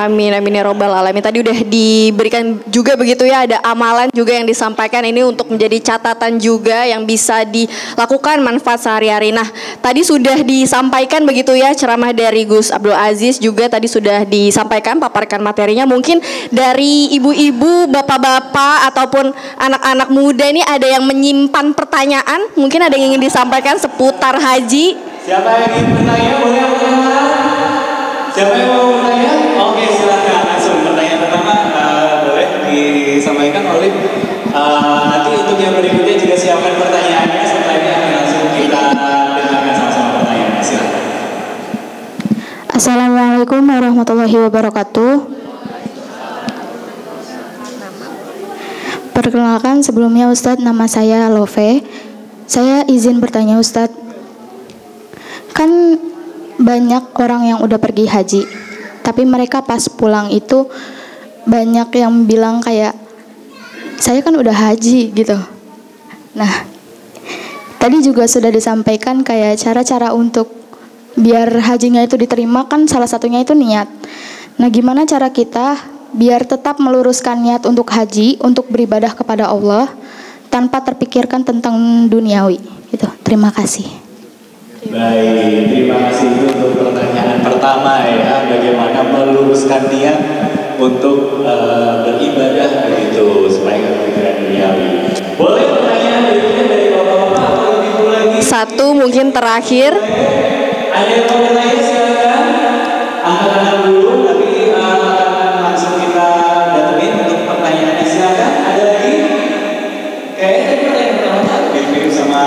Speaker 1: Amin, amin ya robbal alamin. Tadi udah diberikan juga begitu ya, ada amalan juga yang disampaikan ini untuk menjadi catatan juga yang bisa dilakukan manfaat sehari-hari. Nah, tadi sudah disampaikan begitu ya ceramah dari Gus Abdul Aziz, juga tadi sudah disampaikan paparkan materinya. Mungkin dari ibu-ibu, bapak-bapak ataupun anak-anak muda ini ada yang menyimpan pertanyaan, mungkin ada yang ingin disampaikan seputar haji.
Speaker 2: Siapa yang ingin bertanya? Boleh angkat. Siapa yang mau bertanya? Oke, silakan langsung pertanyaan pertama boleh disampaikan oleh nanti untuk yang berikutnya juga siapkan pertanyaannya, setelah ini akan langsung kita dengarkan sama-sama pertanyaannya. Silakan.
Speaker 5: Assalamualaikum warahmatullahi wabarakatuh. Perkenalkan, sebelumnya Ustadz, nama saya Love. Saya izin bertanya Ustadz, kan banyak orang yang udah pergi haji, tapi mereka pas pulang itu banyak yang bilang kayak, saya kan udah haji gitu. Nah, tadi juga sudah disampaikan kayak cara-cara untuk biar hajinya itu diterima, kan salah satunya itu niat. Nah, gimana cara kita biar tetap meluruskan niat untuk haji, untuk beribadah kepada Allah tanpa terpikirkan tentang duniawi gitu. Terima kasih.
Speaker 2: Baik, terima kasih untuk pertanyaan pertama ya, bagaimana meluruskan niat untuk beribadah begitu supaya nggak kepikiran duniawi. Boleh pertanyaan berikutnya dari bapak-bapak atau ibu lagi?
Speaker 1: Satu mungkin terakhir.
Speaker 2: Ada yang mau bertanya silakan. Angkat tangan dulu, nanti langsung kita datengin untuk pertanyaannya, silakan. Ada lagi? Kayaknya tadi pertanyaan pertama mirip sama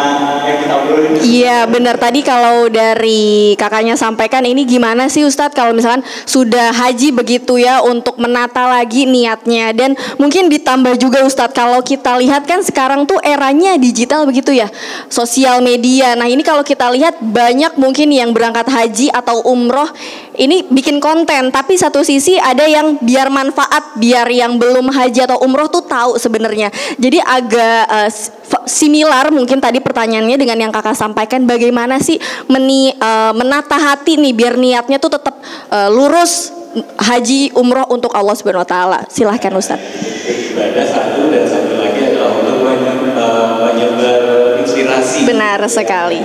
Speaker 2: yang kita obrolin.
Speaker 1: Iya benar, tadi kalau dari kakaknya sampaikan ini gimana sih Ustadz kalau misalkan sudah haji begitu ya untuk menata lagi niatnya. Dan mungkin ditambah juga Ustadz, kalau kita lihat kan sekarang tuh eranya digital begitu ya, sosial media. Nah ini kalau kita lihat banyak mungkin yang berangkat haji atau umroh ini bikin konten, tapi satu sisi ada yang biar manfaat, biar yang belum haji atau umroh tuh tahu sebenarnya. Jadi agak similar mungkin tadi pertanyaannya dengan yang kakak sampaikan, bagaimana sih menata hati nih biar niatnya tuh tetap lurus haji umroh untuk Allah Subhanahu Wa Taala. Silahkan Ustaz.
Speaker 2: Ibadah satu dan satu lagi adalah untuk menyebar inspirasi.
Speaker 1: Benar sekali.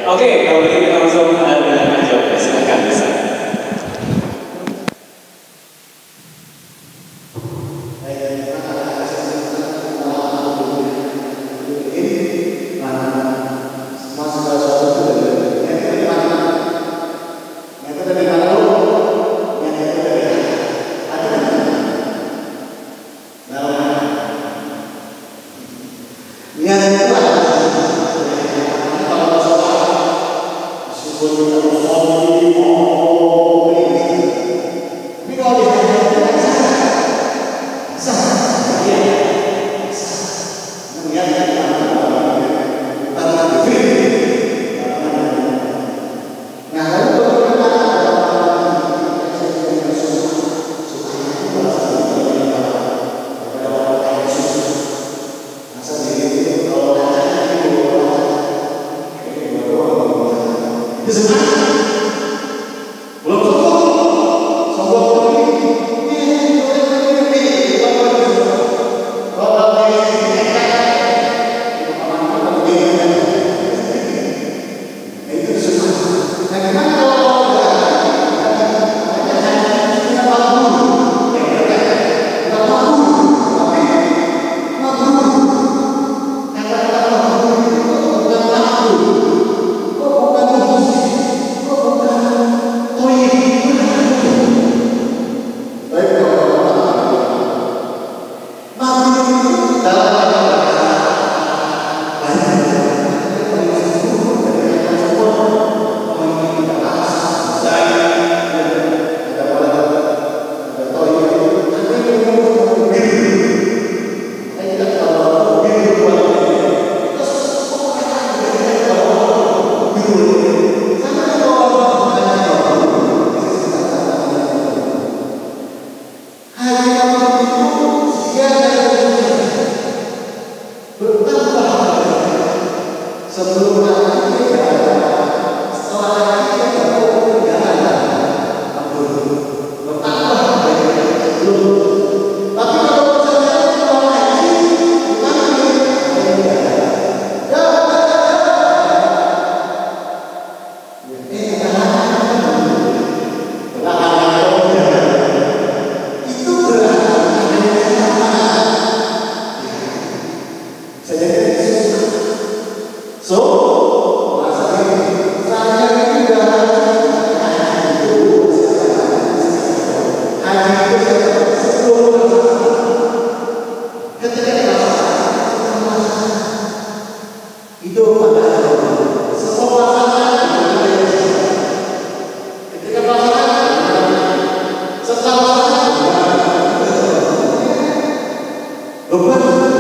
Speaker 2: Oke, kalau begitu kita langsung dengan jawabnya, silakan Ustaz.
Speaker 4: Beban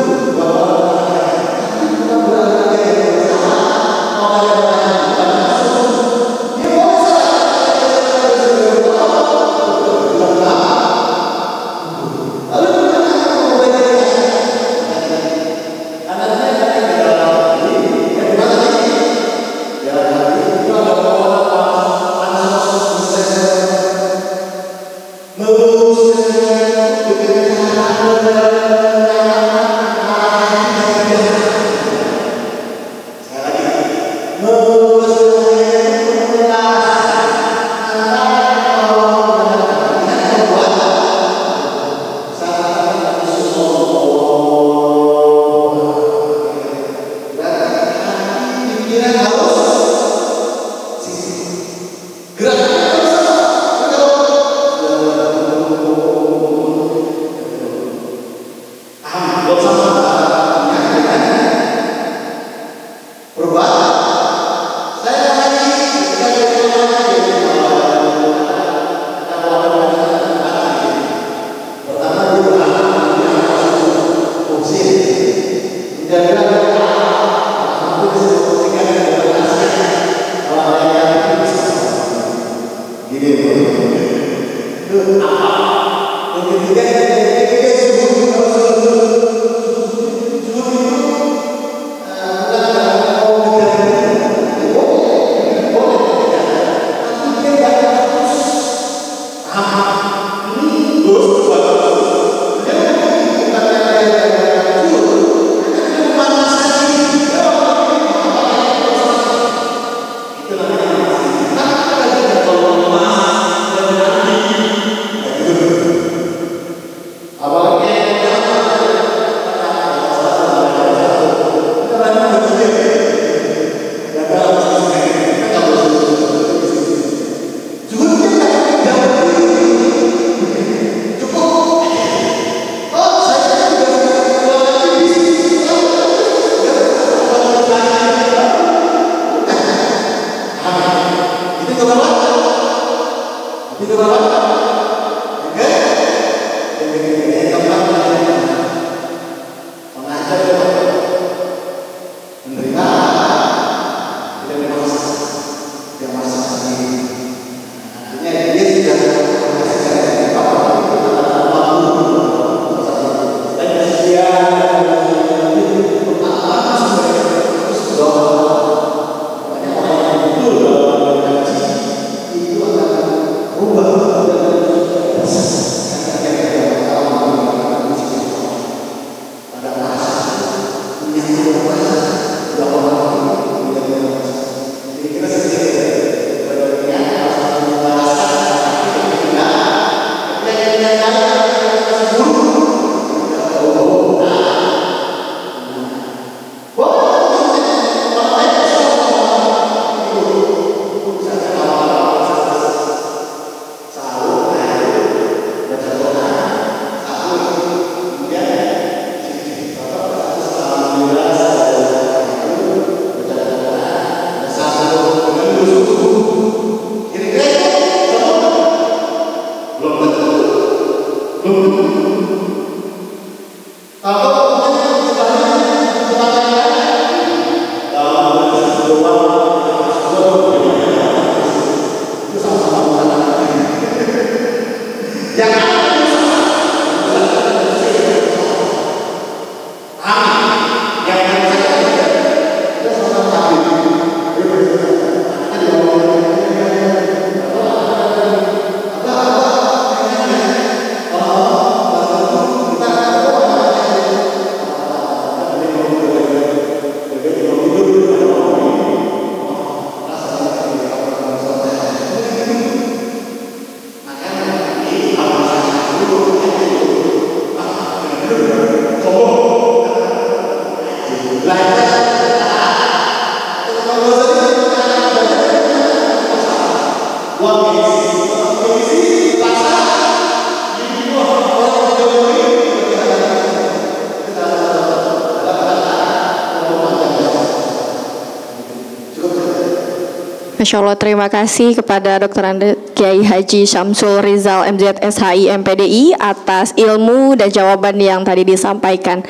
Speaker 1: Masya Allah, terima kasih kepada Dr. Kiai Haji Syamsul Rizal MZ SHI MPDI atas ilmu dan jawaban yang tadi disampaikan.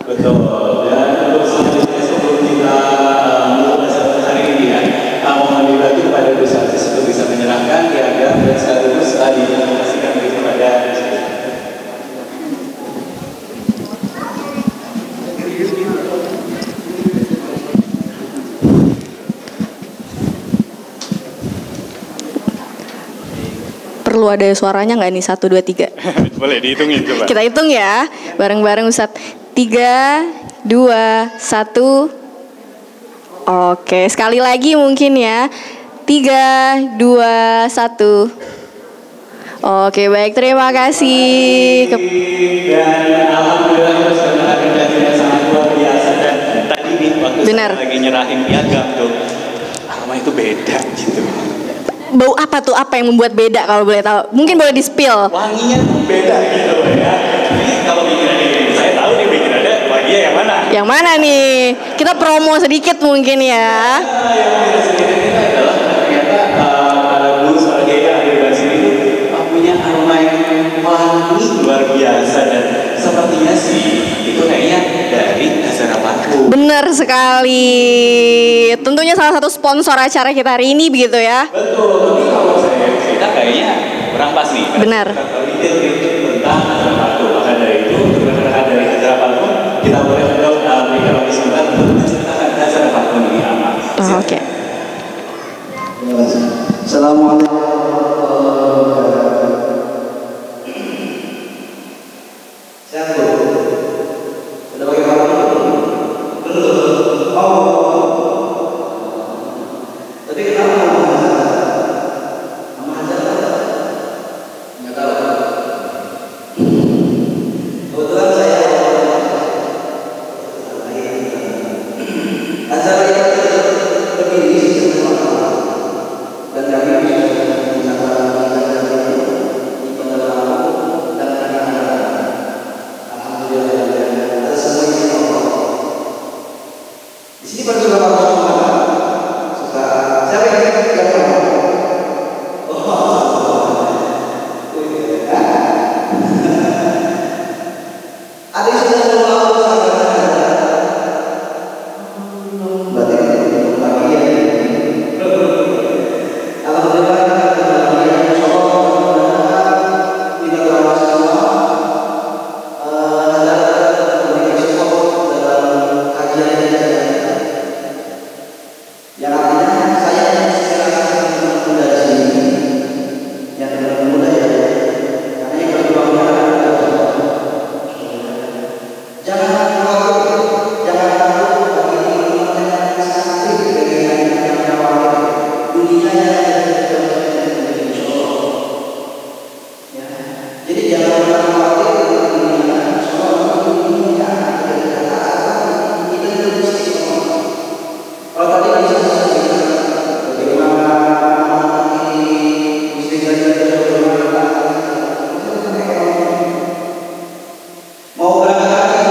Speaker 2: Betul. Dan untuk selanjutnya sebelum kita mulai hari ini ya, mohon dibantu kepada dosen untuk bisa menyerahkan piagam dan sekaligus diinformasikan kepada
Speaker 1: perlu ada suaranya nggak nih? 1, 2, 3.
Speaker 6: Boleh dihitungin coba.
Speaker 1: Kita hitung ya, bareng-bareng Ustadz. 3, 2, 1. Oke, sekali lagi mungkin ya. 3, 2, 1. Oke, baik, terima kasih.
Speaker 2: Dan alhamdulillah kita sudah mendengarkan kajian sangat luar biasa. Dan tadi nih waktu saya lagi nyerahin piagam tuh, aroma itu beda gitu.
Speaker 1: Bau apa tuh? Apa yang membuat beda kalau boleh tahu? Mungkin boleh di-spill.
Speaker 2: Wanginya tuh beda gitu ya. Jadi kalau bikinannya gini, saya tahu nih bikinannya wanginya yang mana.
Speaker 1: Yang mana nih? Kita promo sedikit mungkin ya.
Speaker 2: Yang kita sedikit itu adalah ternyata para guru sebagai yang ada di sini itu punya aroma yang wangi luar biasa dan sepertinya sih itu kayaknya dari Hazara Parfum.
Speaker 1: Benar sekali. Tentunya salah satu sponsor acara kita hari ini begitu ya.
Speaker 2: Betul, tapi kalau saya cerita kayaknya kurang pas nih.
Speaker 1: Benar.
Speaker 2: Tentang Hazara Parfum. Maka dari itu, untuk rekan-rekan dari Hazara Parfum, kita boleh berikan waktu sebentar untuk menceritakan Hazara Parfum ini apa.
Speaker 1: Oke.
Speaker 7: Assalamualaikum.
Speaker 2: Mau berangkat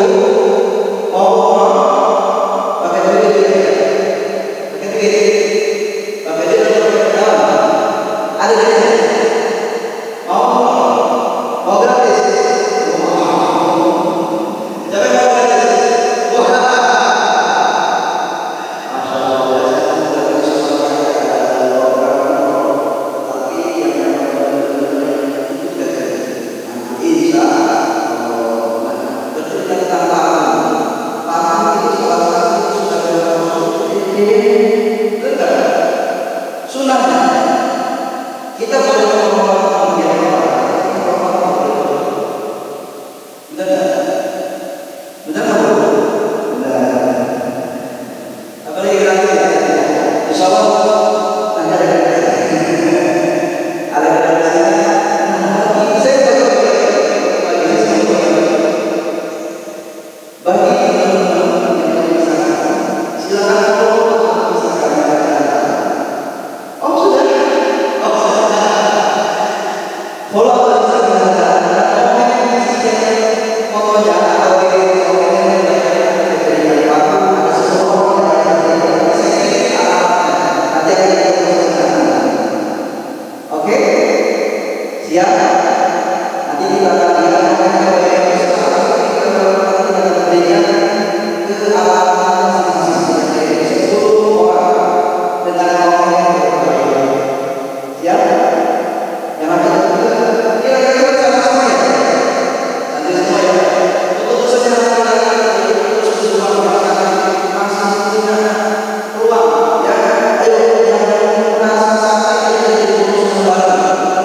Speaker 2: Bagi teman-teman yang ada di sana, silakan follow Instagram. Oh sudah, follow Instagram. Fotonya atau oke, siap. Nanti kita akan lihat ke alamat masing-masing 10 orang dengan komen yang berbeda. Siap? Yang ada kira-kira sama-sama ya? Nanti semua ya. Untuk secara lagi masih punya peluang ya. Ayo jangan merasa santai jadi terus kembali.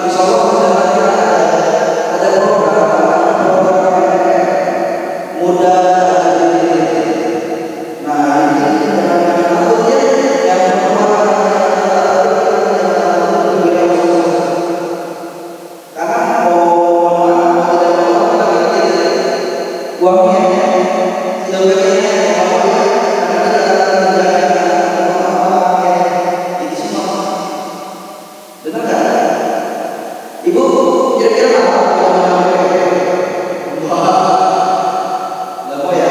Speaker 2: Insya Allah ada program mudah. Nah ini jangan takut ya. Yang pertama karena uangnya benar nggak? Ibu kira-kira apa? Nggak mau ya?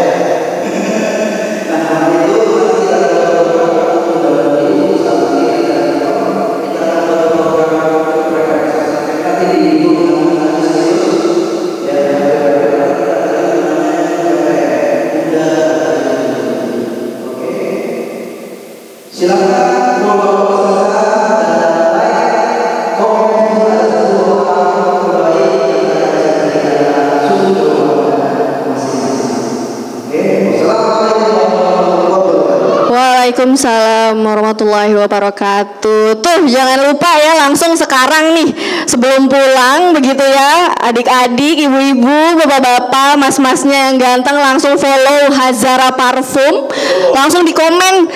Speaker 2: Nah itu kita ada beberapa undangan ini saat ini kita ada program nanti di ibu dengan serius ya. Oke, silakan follow dan like, komen ada sebuah hal terbaik yang masing-masing. Oke, wassalamualaikum warahmatullahi wabarakatuh.
Speaker 1: Waalaikumsalam warahmatullahi wabarakatuh. Tuh jangan lupa ya, langsung sekarang nih sebelum pulang begitu ya, adik-adik, ibu-ibu, bapak-bapak, mas-masnya yang ganteng langsung follow Hazara Parfum. Langsung di komen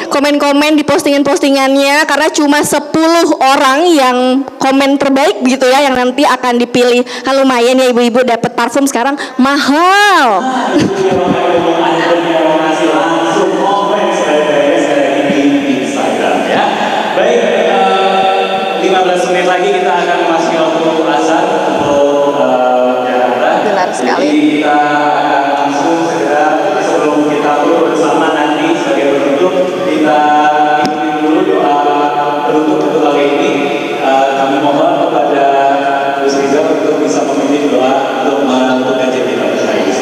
Speaker 1: di postingan-postingannya, karena cuma 10 orang yang komen terbaik begitu ya yang nanti akan dipilih. Kan lumayan ya ibu-ibu, dapat parfum sekarang mahal.
Speaker 2: Langsung komen saya di Instagram ya. Baik, 15 menit lagi kita akan memasuki waktu azan untuk Jakarta.
Speaker 1: Benar sekali.
Speaker 2: Jadi kita akan langsung segera sebelum kita turun bersama nanti sebagai penutup kita ikuti dulu doa penutup untuk kali ini. Kami mohon kepada Gus Rizal untuk bisa memimpin doa untuk menutup kajian kita pada hari ini.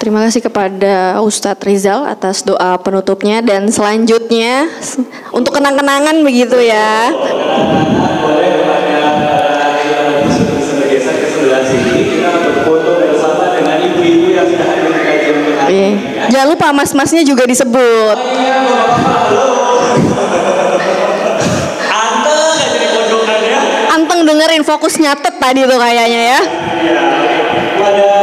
Speaker 1: Terima kasih kepada Ustadz Rizal atas doa penutupnya, dan selanjutnya untuk kenang-kenangan begitu ya.
Speaker 2: Boleh kepada bergeser ke sebelah sini, kita berfoto bersama dengan ibu-ibu yang sudah hadir di kajian hari ini.
Speaker 1: Jangan lupa mas-masnya juga disebut.
Speaker 2: Iya, Bapak, halo. Anteng aja di pojokan ya.
Speaker 1: Anteng dengerin, fokus nyatet tadi tuh kayaknya ya.
Speaker 2: Iya. Pada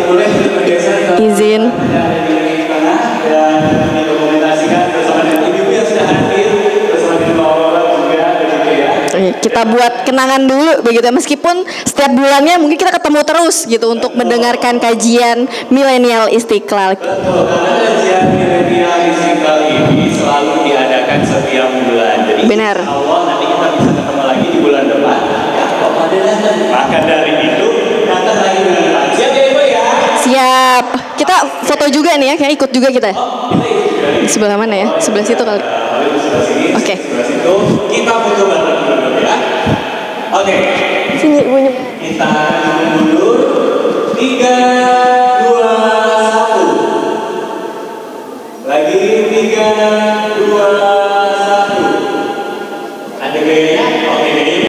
Speaker 2: boleh bergeser ke
Speaker 1: Izin.
Speaker 2: di tengah dan didokumentasikan bersama dengan ibu-ibu yang sudah hadir bersama dengan bapak-bapak juga begitu ya.
Speaker 1: Kita kita buat kenangan dulu begitu. Meskipun setiap bulannya mungkin kita ketemu terus gitu untuk mendengarkan kajian Milenial Istiqlal.
Speaker 2: Betul, karena kajian Milenial Istiqlal ini selalu diadakan setiap bulan. Jadi
Speaker 1: Benar.
Speaker 2: Allah nanti kita bisa ketemu lagi di bulan depan. Ya, kok pada datang. Maka dari itu datang lagi bulan depan. Siap ya Ibu ya?
Speaker 1: Siap. Kita foto juga nih ya, kayak ikut juga kita.
Speaker 2: Kita ikut juga nih.
Speaker 1: Sebelah mana ya? Sebelah situ kali.
Speaker 2: Lalu di sebelah sini,
Speaker 1: Oke.
Speaker 2: sebelah situ kita foto bareng dulu ya. Oke.
Speaker 1: Sini ibunya.
Speaker 2: Kita mundur 3